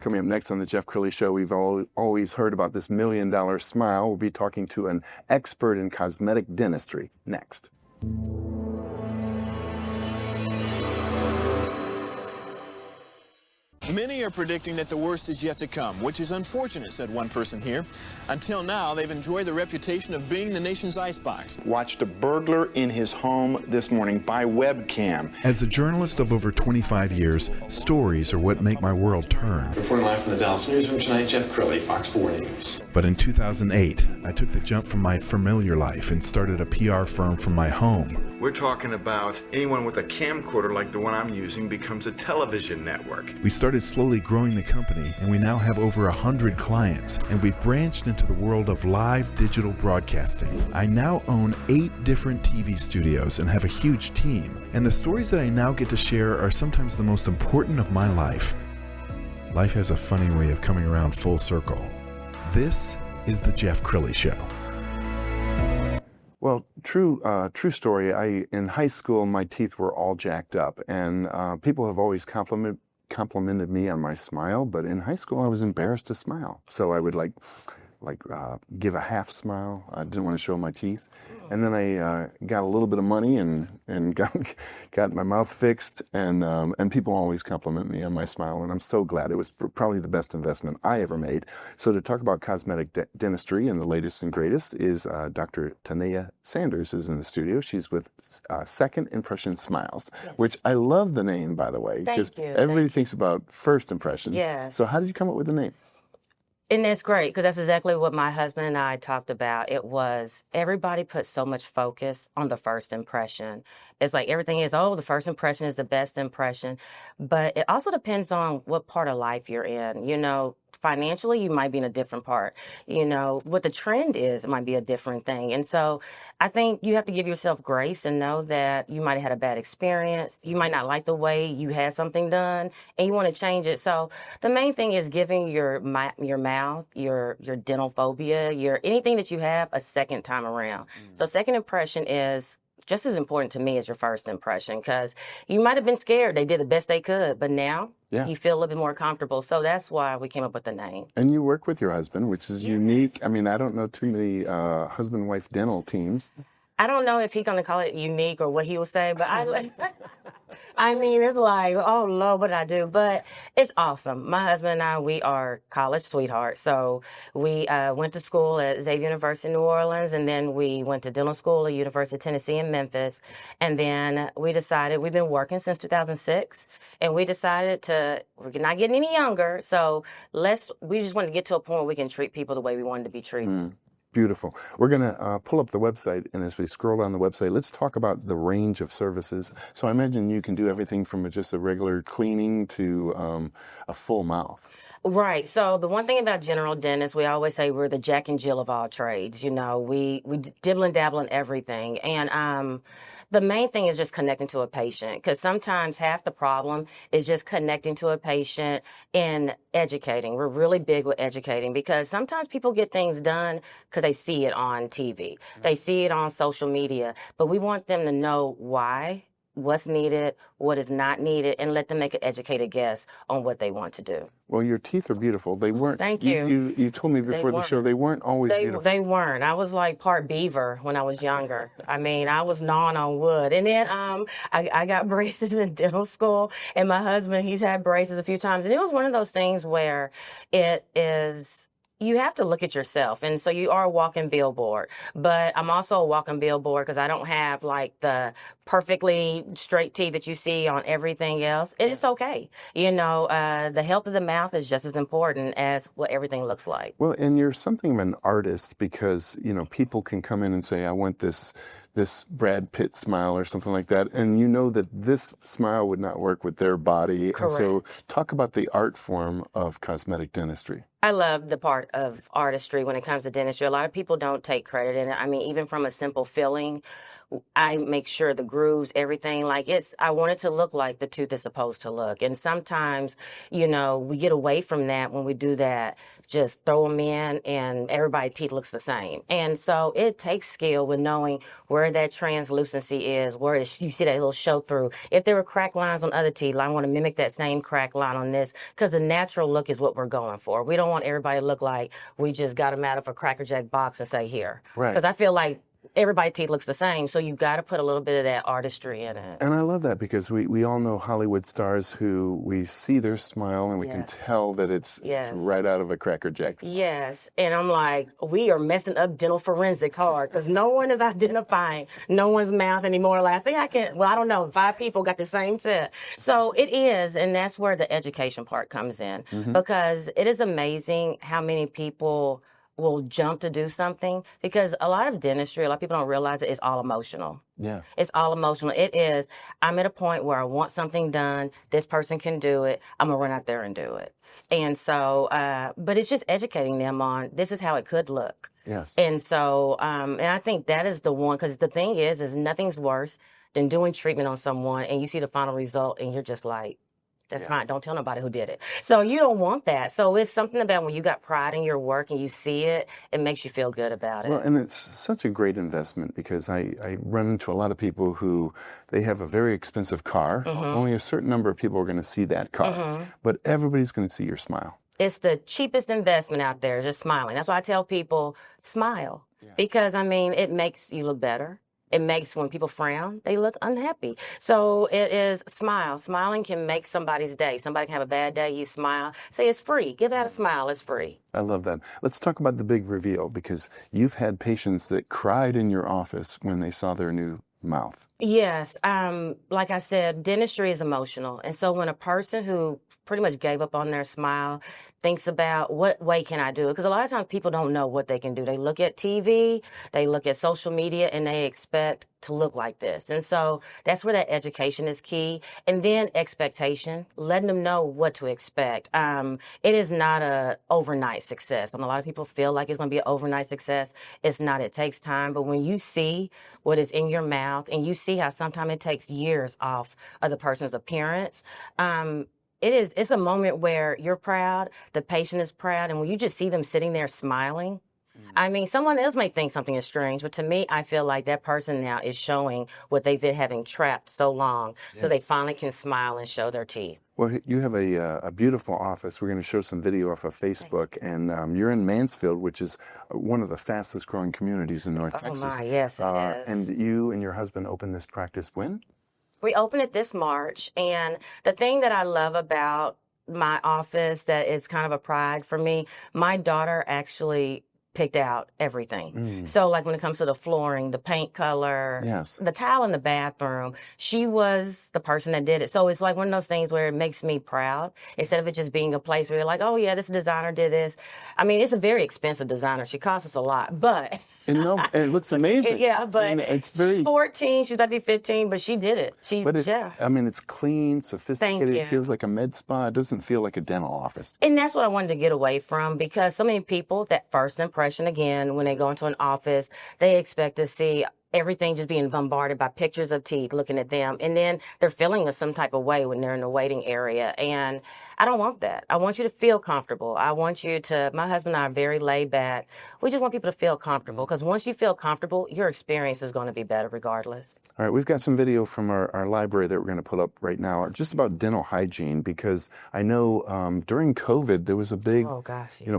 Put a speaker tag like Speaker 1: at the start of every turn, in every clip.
Speaker 1: Coming up next on the Jeff Crilley Show, we've always heard about this $1 million smile. We'll be talking to an expert in cosmetic dentistry next.
Speaker 2: Many are predicting that the worst is yet to come, which is unfortunate, said one person here. Until now, they've enjoyed the reputation of being the nation's icebox.
Speaker 3: Watched a burglar in his home this morning by webcam.
Speaker 4: As a journalist of over 25 years, stories are what make my world turn.
Speaker 2: Reporting live from the Dallas newsroom tonight, Jeff Crilley, Fox 4 News.
Speaker 4: But in 2008, I took the jump from my familiar life and started a PR firm from my home.
Speaker 3: We're talking about anyone with a camcorder like the one I'm using becomes a television network.
Speaker 4: We started slowly growing the company, and we now have over 100 clients, and we've branched into the world of live digital broadcasting. I now own 8 different TV studios and have a huge team, and the stories that I now get to share are sometimes the most important of my life. Life has a funny way of coming around full circle. This is the Jeff Crilley Show.
Speaker 1: Well, true story. In high school, my teeth were all jacked up, and people have always complimented me on my smile. But in high school, I was embarrassed to smile, so I would give a half smile. I didn't want to show my teeth, and then I got a little bit of money and got my mouth fixed, and people always compliment me on my smile, and I'm so glad. It was probably the best investment I ever made. So to talk about cosmetic dentistry and the latest and greatest is Dr. Tanaya Sanders is in the studio. She's with Second Impression Smiles, which I love the name, by the way, because everybody thinks about first impressions.
Speaker 5: Yeah.
Speaker 1: So how did you come up with the name?
Speaker 5: And that's great, because that's exactly what my husband and I talked about. It was, everybody puts so much focus on the first impression. It's like everything is, the first impression is the best impression. But it also depends on what part of life you're in. You know, financially, you might be in a different part. You know, what the trend is, it might be a different thing. And so I think you have to give yourself grace and know that you might have had a bad experience. You might not like the way you had something done, and you want to change it. So the main thing is giving your mouth, your dental phobia, anything that you have a second time around. So second impression is just as important to me as your first impression, because you might have been scared. They did the best they could, but now you feel a little bit more comfortable. So that's why we came up with the name.
Speaker 1: And you work with your husband, which is unique. I mean, I don't know too many husband-wife dental teams.
Speaker 5: I don't know if he's going to call it unique or what he will say, but I mean, it's like, oh, Lord, what did I do? But it's awesome. My husband and I, we are college sweethearts. So we went to school at Xavier University in New Orleans, and then we went to dental school at University of Tennessee in Memphis. And then we decided, we've been working since 2006, and we decided we're not getting any younger, so we just wanted to get to a point where we can treat people the way we wanted to be treated.
Speaker 1: Beautiful. We're going to pull up the website, and as we scroll down the website, let's talk about the range of services. So I imagine you can do everything from just a regular cleaning to a full mouth.
Speaker 5: Right. So the one thing about general dentists, we always say we're the Jack and Jill of all trades. You know, we dibble and dabble in everything. And the main thing is just connecting to a patient, because sometimes half the problem is just connecting to a patient and educating. We're really big with educating, because sometimes people get things done because they see it on TV. They see it on social media, but we want them to know why, what's needed, what is not needed, and let them make an educated guess on what they want to do.
Speaker 1: Well, your teeth are beautiful. They weren't.
Speaker 5: Thank you.
Speaker 1: You told me before the show they weren't always beautiful.
Speaker 5: They weren't. I was like part beaver when I was younger. I mean, I was gnawing on wood. And then I got braces in dental school, and my husband, he's had braces a few times. And it was one of those things where you have to look at yourself. And so you are a walking billboard. But I'm also a walking billboard because I don't have like the perfectly straight teeth that you see on everything else. And it's okay. You know, the health of the mouth is just as important as what everything looks like.
Speaker 1: Well, and you're something of an artist, because, you know, people can come in and say, I want this Brad Pitt smile or something like that, and you know that this smile would not work with their body.
Speaker 5: Correct.
Speaker 1: And so talk about the art form of cosmetic dentistry.
Speaker 5: I love the part of artistry when it comes to dentistry. A lot of people don't take credit in it. I mean, even from a simple filling, I make sure the grooves, everything, like I want it to look like the tooth is supposed to look. And sometimes, we get away from that when we do that. Just throw them in and everybody's teeth looks the same. And so it takes skill with knowing where that translucency is, where you see that little show through. If there were crack lines on other teeth, I want to mimic that same crack line on this, because the natural look is what we're going for. We don't want everybody to look like we just got them out of a Cracker Jack box and say here.
Speaker 1: Right.
Speaker 5: Because I feel like everybody's teeth looks the same, so you've got to put a little bit of that artistry in it.
Speaker 1: And I love that, because we all know Hollywood stars who we see their smile and we can tell that it's right out of a Cracker Jack.
Speaker 5: Yes, and I'm like, we are messing up dental forensics hard, because no one is identifying no one's mouth anymore. Like, I don't know, 5 people got the same set. So it is, and that's where the education part comes in, because it is amazing how many people will jump to do something, because a lot of dentistry, a lot of people don't realize it's all emotional.
Speaker 1: Yeah.
Speaker 5: It's all emotional. It is, I'm at a point where I want something done. This person can do it. I'm going to run out there and do it. And so, but it's just educating them on this is how it could look.
Speaker 1: Yes.
Speaker 5: And so, and I think that is the one, because the thing is nothing's worse than doing treatment on someone and you see the final result and you're just like, that's fine. Don't tell nobody who did it. So you don't want that. So it's something about when you got pride in your work and you see it, it makes you feel good about it.
Speaker 1: Well, and it's such a great investment, because I run into a lot of people who they have a very expensive car. Only a certain number of people are going to see that car, but everybody's going to see your smile.
Speaker 5: It's the cheapest investment out there, just smiling. That's why I tell people, smile. Because, it makes you look better. It makes, when people frown, they look unhappy. So it is smile. Smiling can make somebody's day. Somebody can have a bad day, you smile. Say it's free. Give out a smile, it's free.
Speaker 1: I love that. Let's talk about the big reveal, because you've had patients that cried in your office when they saw their new mouth.
Speaker 5: Yes. Like I said, dentistry is emotional. And so when a person who pretty much gave up on their smile thinks about what way can I do it? Because a lot of times people don't know what they can do. They look at TV, they look at social media, and they expect to look like this. And so that's where that education is key. And then expectation, letting them know what to expect. It is not a overnight success. And a lot of people feel like it's going to be an overnight success. It's not. It takes time. But when you see what is in your mouth and you see how sometimes it takes years off of the person's appearance, it's a moment where you're proud, the patient is proud, and when you just see them sitting there smiling, someone else may think something is strange, but to me, I feel like that person now is showing what they've been having trapped so long, so they finally can smile and show their teeth.
Speaker 1: Well, you have a beautiful office. We're going to show some video off of Facebook, and you're in Mansfield, which is one of the fastest growing communities in North Texas.
Speaker 5: Oh my, yes, it is.
Speaker 1: And you and your husband opened this practice when?
Speaker 5: We opened it this March, and the thing that I love about my office that is kind of a pride for me, my daughter actually picked out everything. So like when it comes to the flooring, the paint color, the tile in the bathroom, she was the person that did it. So it's like one of those things where it makes me proud instead of it just being a place where you're like, oh yeah, this designer did this. It's a very expensive designer. She costs us a lot, but
Speaker 1: and it looks amazing.
Speaker 5: But
Speaker 1: it's very.
Speaker 5: She's 14. She's about to be 15, but she did it.
Speaker 1: It's clean, sophisticated.
Speaker 5: Thank you.
Speaker 1: It feels like a med spa. It doesn't feel like a dental office.
Speaker 5: And that's what I wanted to get away from, because so many people, that first impression, again, when they go into an office, they expect to see everything just being bombarded by pictures of teeth, looking at them, and then they're feeling some type of way when they're in the waiting area. And I don't want that. I want you to feel comfortable. I want you to, my husband and I are very laid back. We just want people to feel comfortable, because once you feel comfortable, your experience is going to be better regardless.
Speaker 1: All right, we've got some video from our library that we're going to put up right now, just about dental hygiene, because I know during COVID there was a big,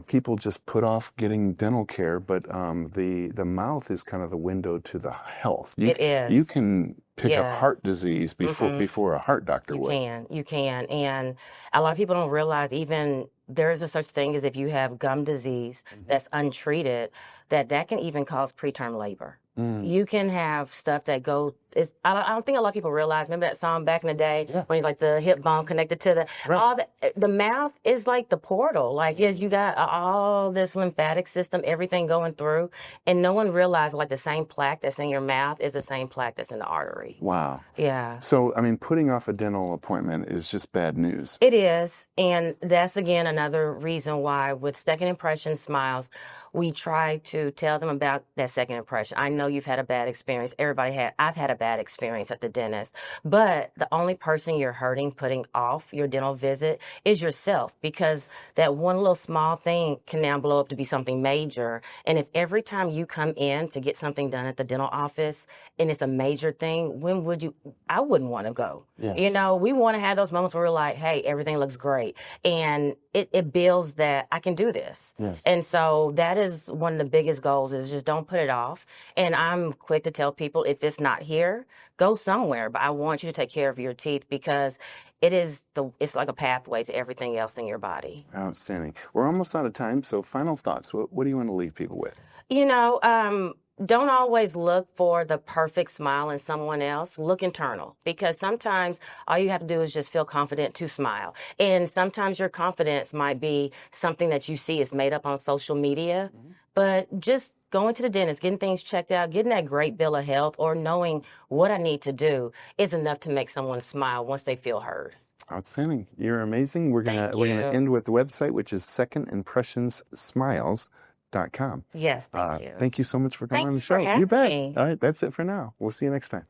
Speaker 1: people just put off getting dental care, but the mouth is kind of the window to the health.
Speaker 5: It is.
Speaker 1: You can pick up heart disease before a heart doctor would.
Speaker 5: You can. And a lot of people don't realize even there is a such thing as if you have gum disease that's untreated, that can even cause preterm labor. You can have stuff that I don't think a lot of people realize. Remember that song back in the day when like the hip bone connected to the mouth is like the portal. Like, you got all this lymphatic system, everything going through, and no one realized like the same plaque that's in your mouth is the same plaque that's in the artery.
Speaker 1: Wow.
Speaker 5: Yeah.
Speaker 1: So, putting off a dental appointment is just bad news.
Speaker 5: It is. And that's, again, another reason why with second impression smiles, we try to tell them about that second impression. I know you've had a bad experience. I've had a bad experience at the dentist, but the only person you're hurting putting off your dental visit is yourself, because that one little small thing can now blow up to be something major. And if every time you come in to get something done at the dental office and it's a major thing, I wouldn't want to go.
Speaker 6: Yes.
Speaker 5: You know, we want to have those moments where we're like, hey, everything looks great. And it builds that I can do this.
Speaker 6: Yes.
Speaker 5: And so that is one of the biggest goals, is just don't put it off. And I'm quick to tell people, if it's not here, go somewhere. But I want you to take care of your teeth, because it's like a pathway to everything else in your body.
Speaker 1: Outstanding. We're almost out of time, so final thoughts. What do you want to leave people with?
Speaker 5: You know, don't always look for the perfect smile in someone else. Look internal, because sometimes all you have to do is just feel confident to smile. And sometimes your confidence might be something that you see is made up on social media, but just going to the dentist, getting things checked out, getting that great bill of health, or knowing what I need to do is enough to make someone smile once they feel heard.
Speaker 1: Outstanding. You're amazing. We're gonna end with the website, which is secondimpressionssmiles.com.
Speaker 5: Yes, thank you.
Speaker 1: Thank you so much for coming
Speaker 5: Thank
Speaker 1: on the
Speaker 5: you
Speaker 1: show.
Speaker 5: for having
Speaker 1: You bet.
Speaker 5: me.
Speaker 1: All right, that's it for now. We'll see you next time.